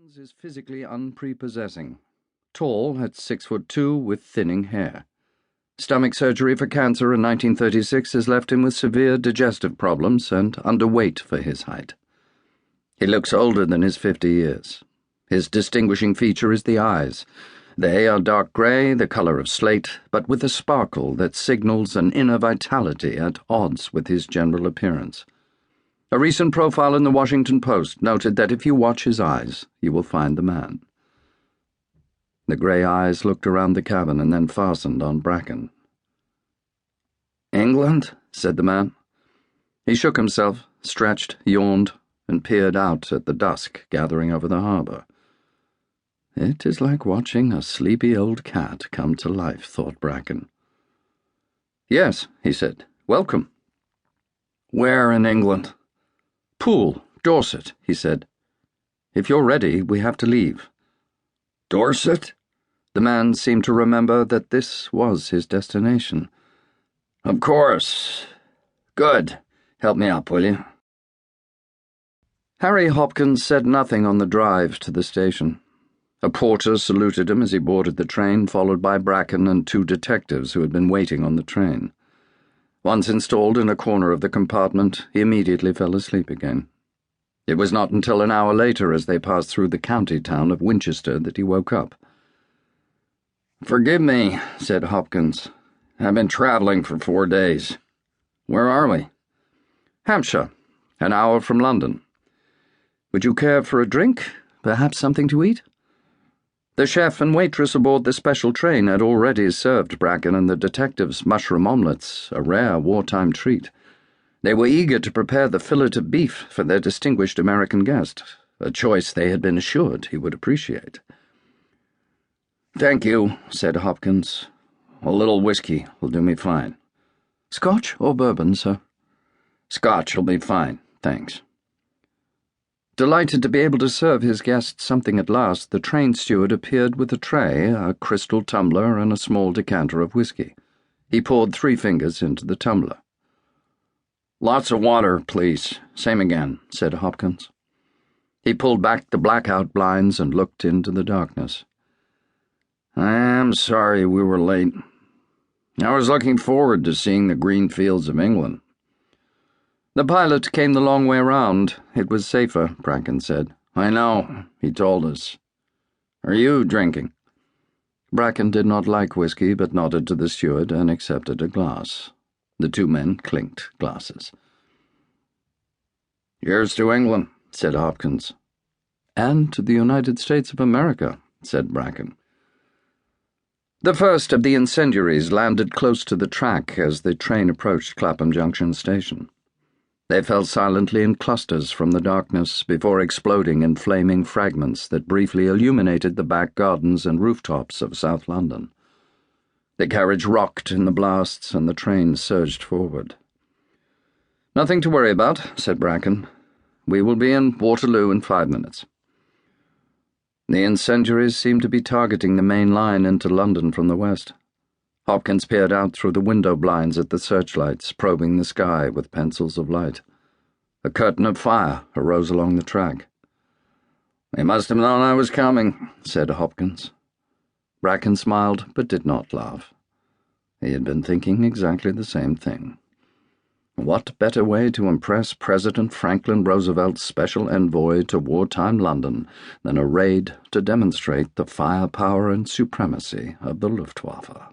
Hopkins is physically unprepossessing. Tall at 6'2" with thinning hair. Stomach surgery for cancer in 1936 has left him with severe digestive problems and underweight for his height. He looks older than his 50 years. His distinguishing feature is the eyes. They are dark grey, the colour of slate, but with a sparkle that signals an inner vitality at odds with his general appearance. A recent profile in the Washington Post noted that if you watch his eyes, you will find the man. The grey eyes looked around the cabin and then fastened on Bracken. "England?" said the man. He shook himself, stretched, yawned, and peered out at the dusk gathering over the harbour. It is like watching a sleepy old cat come to life, thought Bracken. "Yes," he said. "Welcome." "Where in England?" "Poole, Dorset," he said. "If you're ready, we have to leave." "Dorset?" The man seemed to remember that this was his destination. "Of course. Good. Help me up, will you?" Harry Hopkins said nothing on the drive to the station. A porter saluted him as he boarded the train, followed by Bracken and two detectives who had been waiting on the train. Once installed in a corner of the compartment, he immediately fell asleep again. It was not until an hour later, as they passed through the county town of Winchester, that he woke up. "Forgive me," said Hopkins. "I've been travelling for 4 days. Where are we?" "Hampshire, an hour from London. Would you care for a drink? Perhaps something to eat?" The chef and waitress aboard the special train had already served Bracken and the detectives mushroom omelettes, a rare wartime treat. They were eager to prepare the fillet of beef for their distinguished American guest, a choice they had been assured he would appreciate. "Thank you," said Hopkins. "A little whiskey will do me fine." "Scotch or bourbon, sir?" "Scotch will be fine, thanks." Delighted to be able to serve his guests something at last, the train steward appeared with a tray, a crystal tumbler, and a small decanter of whiskey. He poured 3 fingers into the tumbler. "Lots of water, please. Same again," said Hopkins. He pulled back the blackout blinds and looked into the darkness. "I am sorry we were late. I was looking forward to seeing the green fields of England." "The pilot came the long way round. It was safer," Bracken said. "I know, he told us. Are you drinking?" Bracken did not like whiskey, but nodded to the steward and accepted a glass. The 2 men clinked glasses. "Here's to England," said Hopkins. "And to the United States of America," said Bracken. The first of the incendiaries landed close to the track as the train approached Clapham Junction station. They fell silently in clusters from the darkness before exploding in flaming fragments that briefly illuminated the back gardens and rooftops of South London. The carriage rocked in the blasts and the train surged forward. "Nothing to worry about," said Bracken. "We will be in Waterloo in 5 minutes." The incendiaries seemed to be targeting the main line into London from the west. Hopkins peered out through the window blinds at the searchlights, probing the sky with pencils of light. A curtain of fire arose along the track. "They must have known I was coming," said Hopkins. Bracken smiled, but did not laugh. He had been thinking exactly the same thing. What better way to impress President Franklin Roosevelt's special envoy to wartime London than a raid to demonstrate the firepower and supremacy of the Luftwaffe?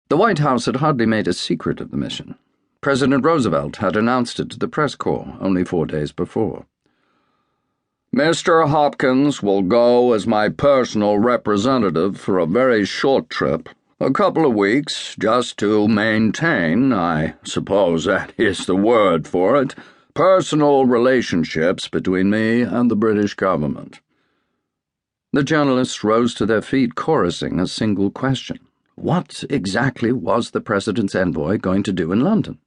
The White House had hardly made a secret of the mission. President Roosevelt had announced it to the press corps only 4 days before. "Mr. Hopkins will go as my personal representative for a very short trip, a couple of weeks, just to maintain, I suppose that is the word for it, personal relationships between me and the British government." The journalists rose to their feet, chorusing a single question. What exactly was the president's envoy going to do in London?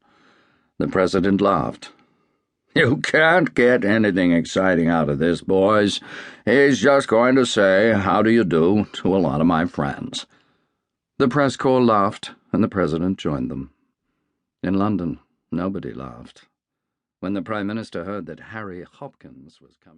The president laughed. "You can't get anything exciting out of this, boys. He's just going to say, 'How do you do?' to a lot of my friends." The press corps laughed, and the president joined them. In London, nobody laughed. When the Prime Minister heard that Harry Hopkins was coming...